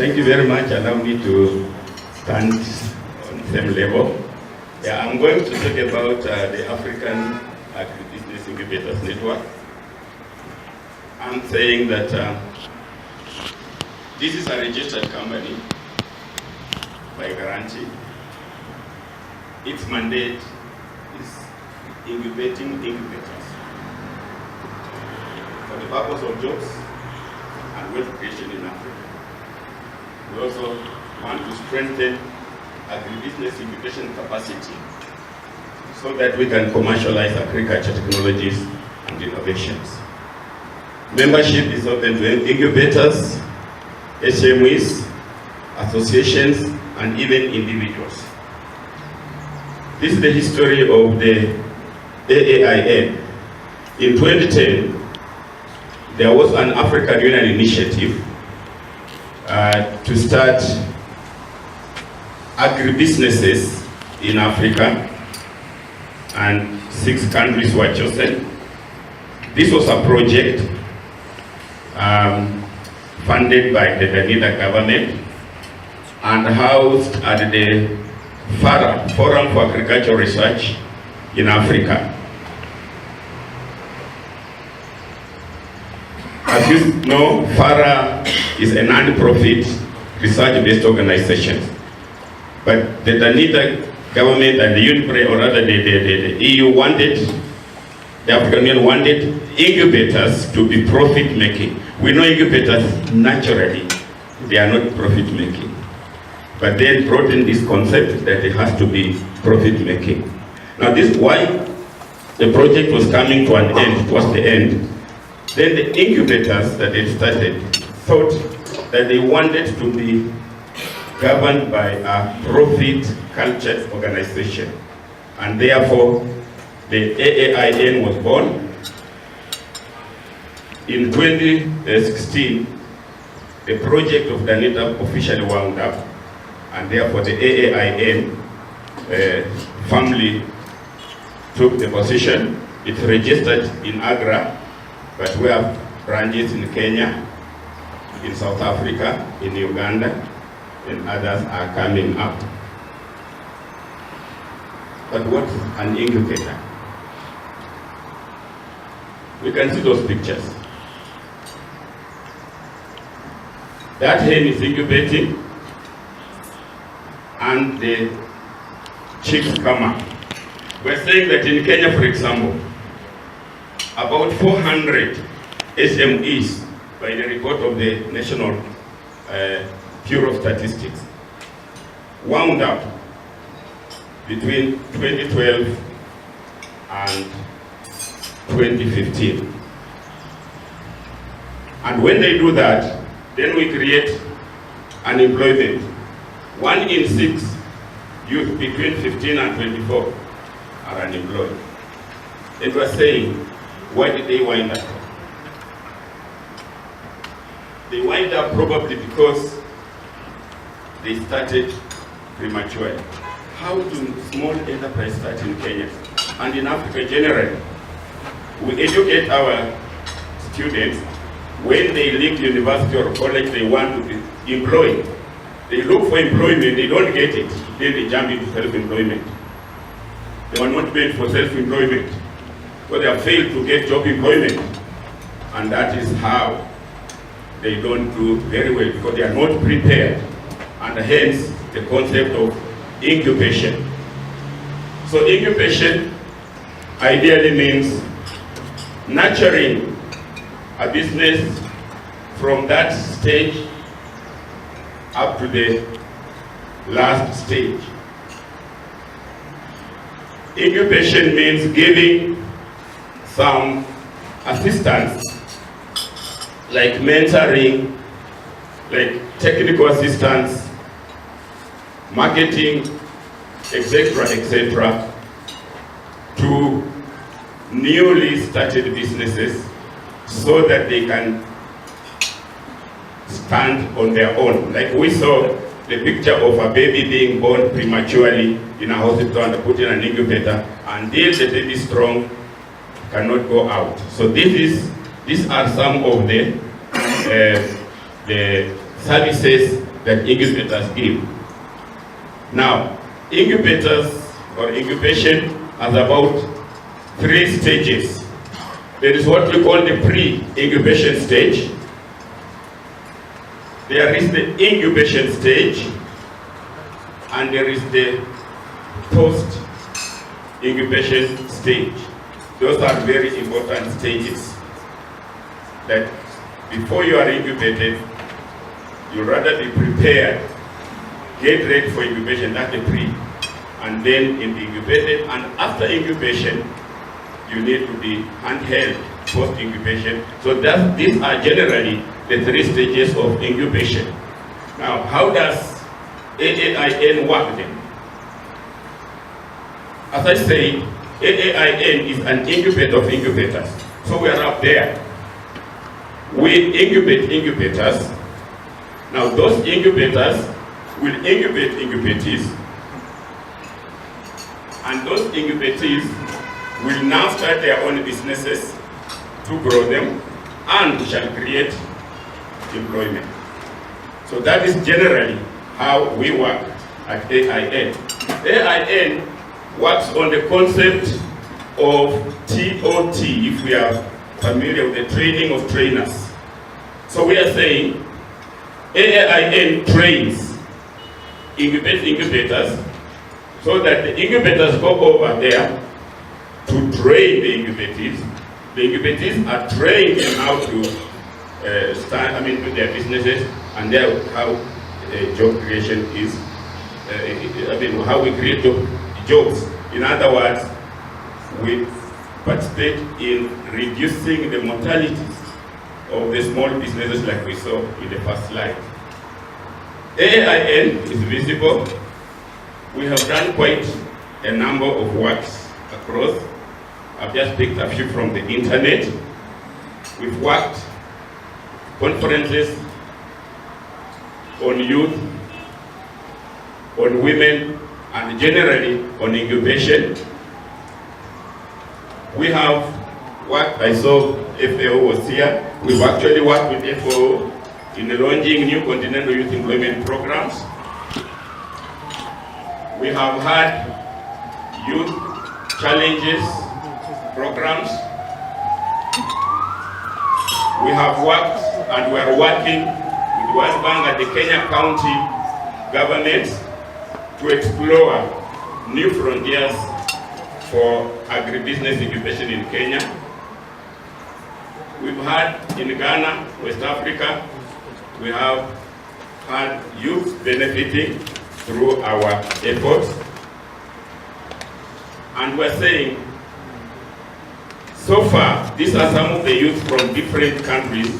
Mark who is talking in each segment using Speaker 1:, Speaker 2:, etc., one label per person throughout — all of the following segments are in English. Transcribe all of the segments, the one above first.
Speaker 1: Thank you very much. Allow me to stand on the same level. Yeah, I'm going to talk about the African Agribusiness Incubators Network. I'm saying that this is a registered company by guarantee. Its mandate is incubating incubators for the purpose of jobs and wealth creation in Africa. We also want to strengthen agribusiness incubation capacity so that we can commercialize agriculture technologies and innovations. Membership is open to incubators, SMEs, associations, and even individuals. This is the history of the AAIN. In 2010, there was an African Union initiative to start agribusinesses in Africa, and 6 countries were chosen. This was a project funded by the Danida government and housed at the FARA, Forum for Agricultural Research in Africa. As you know, FARA is a non-profit research-based organization. But the Danida government and the UNPRE, or rather the EU wanted, the African Union wanted incubators to be profit-making. We know incubators naturally, they are not profit-making. But they brought in this concept that it has to be profit-making. Now this is why the project was coming to an end, towards the end. Then the incubators that they started thought that they wanted to be governed by a profit culture organization. And therefore, the AAIN was born. In 2016, the project of Danida officially wound up, and therefore the AAIN family took the position. It's registered in Agra, but we have branches in Kenya, in South Africa, in Uganda, and others are coming up. But what's an incubator? We can see those pictures. That hen is incubating, and the chicks come up. We're saying that in Kenya, for example, about 400 SMEs, by the report of the National Bureau of Statistics, wound up between 2012 and 2015. And when they do that, then we create unemployment. 1 in 6 youth between 15 and 24 are unemployed. And we're saying, why did they wind up? They wind up probably because they started prematurely. How do small enterprises start in Kenya and in Africa generally? We educate our students. When they leave university or college, they want to be employed. They look for employment, they don't get it, then they jump into self-employment. They are not made for self-employment, so they have failed to get job employment. And that is how they don't do very well, because they are not prepared. And hence, the concept of incubation. So incubation ideally means nurturing a business from that stage up to the last stage. Incubation means giving some assistance, like mentoring, like technical assistance, marketing, etc., to newly started businesses so that they can stand on their own. Like we saw the picture of a baby being born prematurely in a hospital and put in an incubator until the baby is strong, cannot go out. So these are some of the services that incubators give. Now, incubators or incubation has about 3 stages. There is what we call the pre-incubation stage. There is the incubation stage, and there is the post-incubation stage. Those are very important stages. That before you are incubated, you rather be prepared, get ready for incubation, that's the pre. And then in the incubated, and after incubation, you need to be handheld post-incubation. So these are generally the 3 stages of incubation. Now, how does AAIN work then? As I say, AAIN is an incubator of incubators. So we are up there. We incubate incubators. Now those incubators will incubate incubatees. And those incubatees will now start their own businesses to grow them and shall create employment. So that is generally how we work at AAIN. AAIN works on the concept of TOT, if we are familiar with the training of trainers. So we are saying AAIN trains incubators so that the incubators go over there to train the incubatees. The incubatees are trained in how to start, with their businesses, and how job creation is, how we create jobs. In other words, we participate in reducing the mortalities of the small businesses like we saw in the first slide. AAIN is visible. We have done quite a number of works across. I've just picked a few from the internet. We've worked conferences on youth, on women, and generally on incubation. We have worked, I saw FAO was here. We've actually worked with FAO in launching new continental youth employment programs. We have had youth challenges programs. We have worked and we are working with World Bank and the Kenya County governments to explore new frontiers for agribusiness incubation in Kenya. We've had in Ghana, West Africa, we have had youth benefiting through our efforts. And we're saying, so far, these are some of the youth from different countries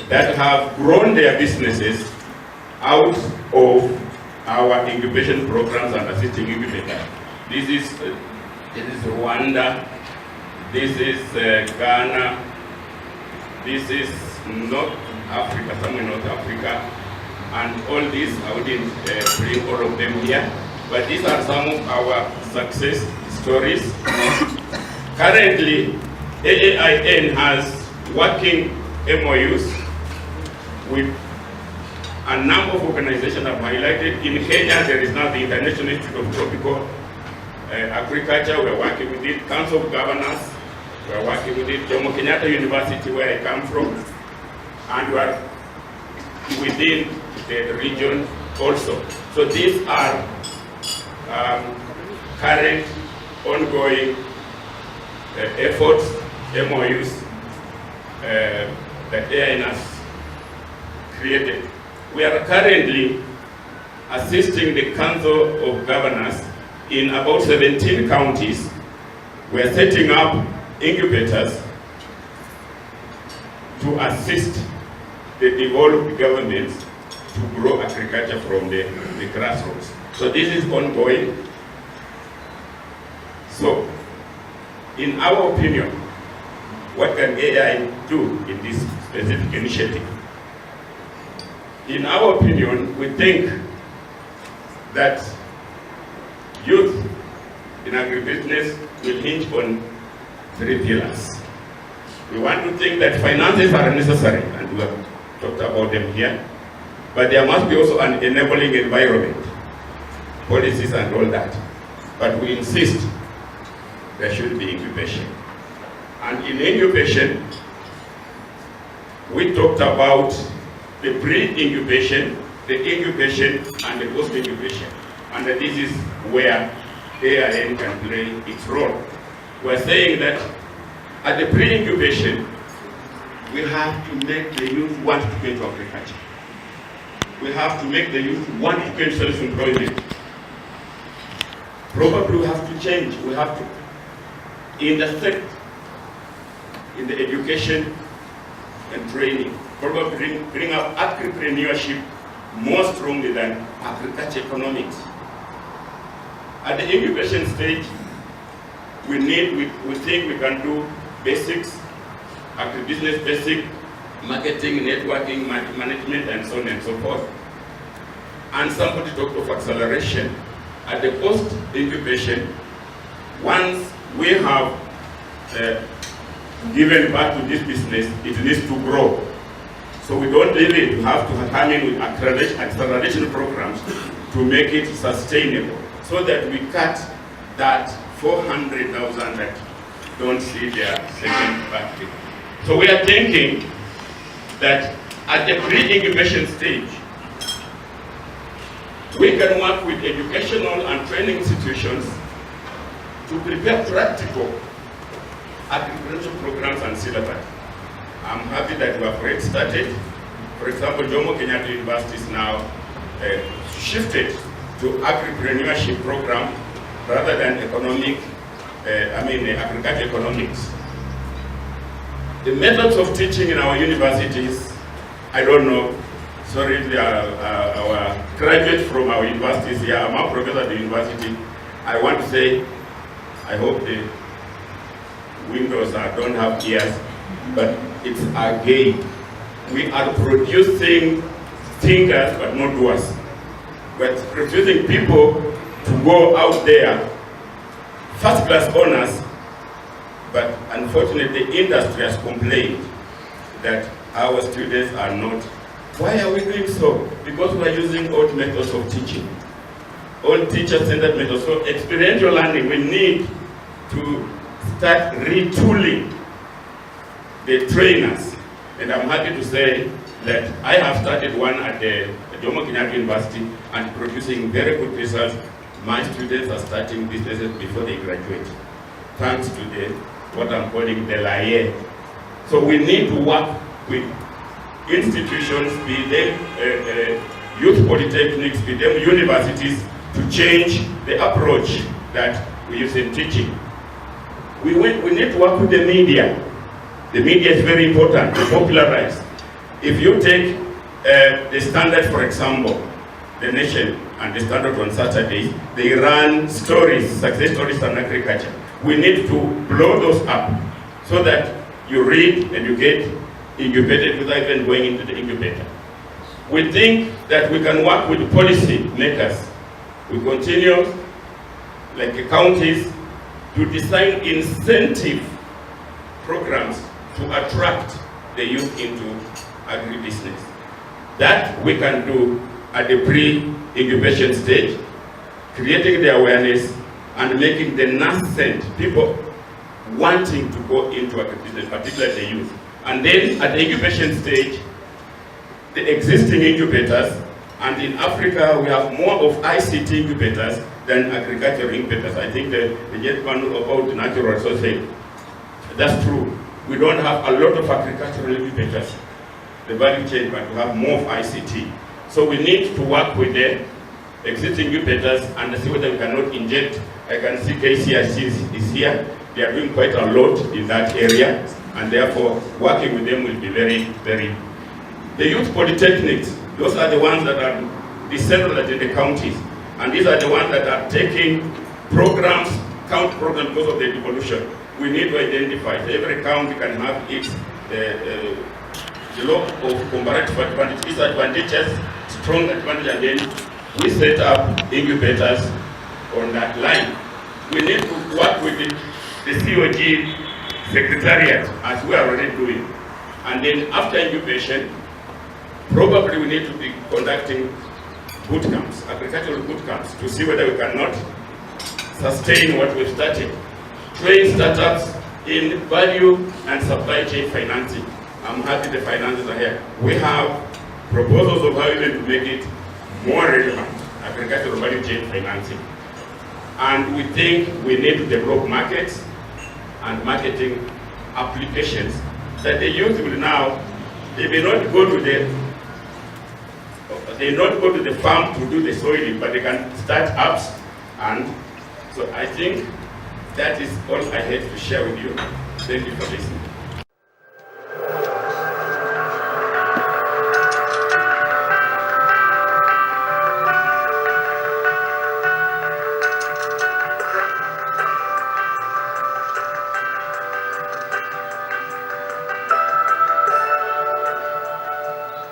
Speaker 1: that have grown their businesses out of our incubation programs and assisting incubators. This is Rwanda, this is Ghana, this is North Africa, somewhere in North Africa, and all these, I wouldn't bring all of them here, but these are some of our success stories. Currently, AAIN has working MOUs with a number of organizations I've highlighted. In Kenya, there is now the International Institute of Tropical Agriculture. We're working with it. Council of Governors, we're working with it. Jomo Kenyatta University, where I come from, and we're within the region also. So these are current, ongoing efforts, MOUs that AAIN has created. We are currently assisting the Council of Governors in about 17 counties. We are setting up incubators to assist the developed governments to grow agriculture from the grassroots. So this is ongoing. So, in our opinion, what can AAIN do in this specific initiative? In our opinion, we think that youth in agribusiness will hinge on 3 pillars. We want to think that finances are necessary, and we have talked about them here, But there must be also an enabling environment, policies and all that. But we insist there should be incubation. And in incubation, we talked about the pre-incubation, the incubation, and the post-incubation. And this is where AAIN can play its role. We're saying that at the pre-incubation, we have to make the youth want to go into agriculture. We have to make the youth want to go into self-employment. Probably we have to change. We have to intersect in the education and training. Probably bring up entrepreneurship more strongly than agriculture economics. At the incubation stage, we think we can do basics, agribusiness basic, marketing, networking, management, and so on and so forth. And somebody talked of acceleration. At the post-incubation, once we have given back to this business, it needs to grow. So we don't really have to come in with acceleration programs to make it sustainable, so that we cut that 400,000 that don't see their second birthday. So we are thinking that at the pre-incubation stage, we can work with educational and training institutions to prepare practical agricultural programs and syllabus. I'm happy that we have already started. For example, Jomo Kenyatta University is now shifted to agripreneurship program rather than agriculture economics. The methods of teaching in our universities, I don't know. Sorry, our graduates from our universities here. I'm a professor at the university. I want to say, I hope the windows don't have ears, but it's a game. We are producing thinkers but not doers. We're producing people to go out there, first-class honors, but unfortunately the industry has complained that our students are not. Why are we doing so? Because we are using old methods of teaching, old teacher-centered methods. So experiential learning, we need to start retooling the trainers. And I'm happy to say that I have started one at the Jomo Kenyatta University and producing very good results. My students are starting businesses before they graduate, thanks to what I'm calling the layer. So we need to work with institutions, be them youth polytechnics, be them universities, to change the approach that we use in teaching. We need to work with the media. The media is very important to popularize. If you take the Standard, for example, the Nation and the Standard on Saturdays, they run stories, success stories on agriculture. We need to blow those up so that you read and you get incubated without even going into the incubator. We think that we can work with policy makers. We continue, like the counties, to design incentive programs to attract the youth into agribusiness. That we can do at the pre-incubation stage, creating the awareness and making the nascent people wanting to go into agribusiness, particularly the youth. And then at the incubation stage, the existing incubators, and in Africa we have more of ICT incubators than agricultural incubators. I think the gentleman about the natural resources, that's true. We don't have a lot of agricultural incubators, the value chain, but we have more of ICT. So we need to work with the existing incubators and see whether we cannot inject. I can see KCRC is here. They are doing quite a lot in that area, and therefore working with them will be very, very. The youth polytechnics, those are the ones that are decentralized in the counties, and these are the ones that are taking programs, county programs because of the devolution. We need to identify. Every county can have its law of comparative advantage, disadvantages, strong advantage, and then we set up incubators on that line. We need to work with the COG secretariat, as we are already doing. And then after incubation, Probably we need to be conducting boot camps, agricultural boot camps, to see whether we cannot sustain what we've started. Train startups in value and supply chain financing. I'm happy the finances are here. We have proposals of how even to make it more relevant, agricultural value chain financing. And we think we need to develop markets and marketing applications that the youth will now, they may not go to the farm to do the soiling, but they can start apps. And so I think that is all I had to share with you. Thank you for listening.